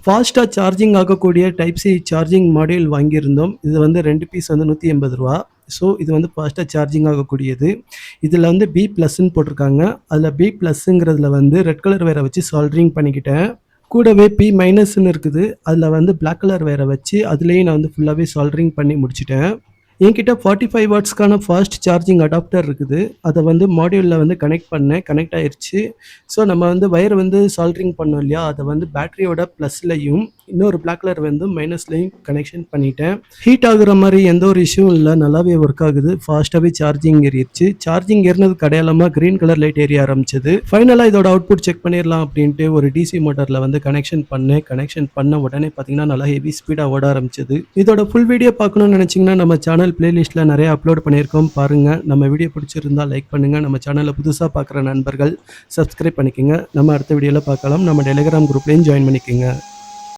ஃபாஸ்ட்டாக சார்ஜிங் ஆகக்கூடிய type C charging module வாங்கியிருந்தோம். இது வந்து 2 பீஸ் வந்து ரூ. 180. ஸோ இது வந்து ஃபாஸ்ட்டாக சார்ஜிங் ஆகக்கூடியது. இதில் வந்து பி ப்ளஸ்ன்னு போட்டிருக்காங்க. அதில் பி ப்ளஸ்ஸுங்கிறதுல வந்து ரெட் கலர் வேற வச்சு சால்ட்ரிங் பண்ணிக்கிட்டேன். கூடவே பி மைனஸ்ன்னு இருக்குது. அதில் வந்து பிளாக் கலர் வேற வச்சு அதுலேயும் நான் வந்து ஃபுல்லாகவே சால்ட்ரிங் பண்ணி முடிச்சிட்டேன். என்கிட்ட 45 வாட்ஸ்க்கான ஃபாஸ்ட் சார்ஜிங் அடாப்டர் இருக்குது. அதை வந்து மாடியூலில் வந்து கனெக்ட் ஆயிருச்சு. ஸோ நம்ம வந்து வயர் வந்து சால்ட்ரிங் பண்ணோம் இல்லையா, அதை வந்து பேட்டரியோட ப்ளஸ்லையும் இன்னொரு பிளாக் கலர் வந்து மைனஸ்லையும் கனெக்ஷன் பண்ணிட்டேன். ஹீட் ஆகுற மாதிரி எந்த ஒரு இஷ்யூவும் இல்லை, நல்லாவே ஒர்க் ஆகுது. ஃபாஸ்ட்டாகவே சார்ஜிங் ஏறிடுச்சு. சார்ஜிங் ஏறினதுக்கு அடையாளமாக க்ரீன் கலர் லைட் ஏறிய ஆரம்பிச்சது. ஃபைனலாக இதோட அவுட்புட் செக் பண்ணிடலாம் அப்படின்ட்டு ஒரு டிசி மோட்டரில் வந்து கனெக்ஷன் பண்ண உடனே பார்த்தீங்கன்னா நல்லா ஹெவி ஸ்பீடாக ஓட ஆரம்பிச்சது. இதோட ஃபுல் வீடியோ பார்க்கணும்னு நினச்சிங்கன்னா நம்ம சேனல் பிளேலிஸ்ட்டில் நிறைய அப்லோட் பண்ணியிருக்கோம், பாருங்கள். நம்ம வீடியோ பிடிச்சிருந்தால் லைக் பண்ணுங்கள். நம்ம சேனலை புதுசாக பார்க்குற நண்பர்கள் சப்ஸ்கிரைப் பண்ணிக்கோங்க. நம்ம அடுத்த வீடியோவில் பார்க்கலாம். நம்ம டெலிகிராம் குரூப்லேயும் ஜாயின் பண்ணிக்கோங்க.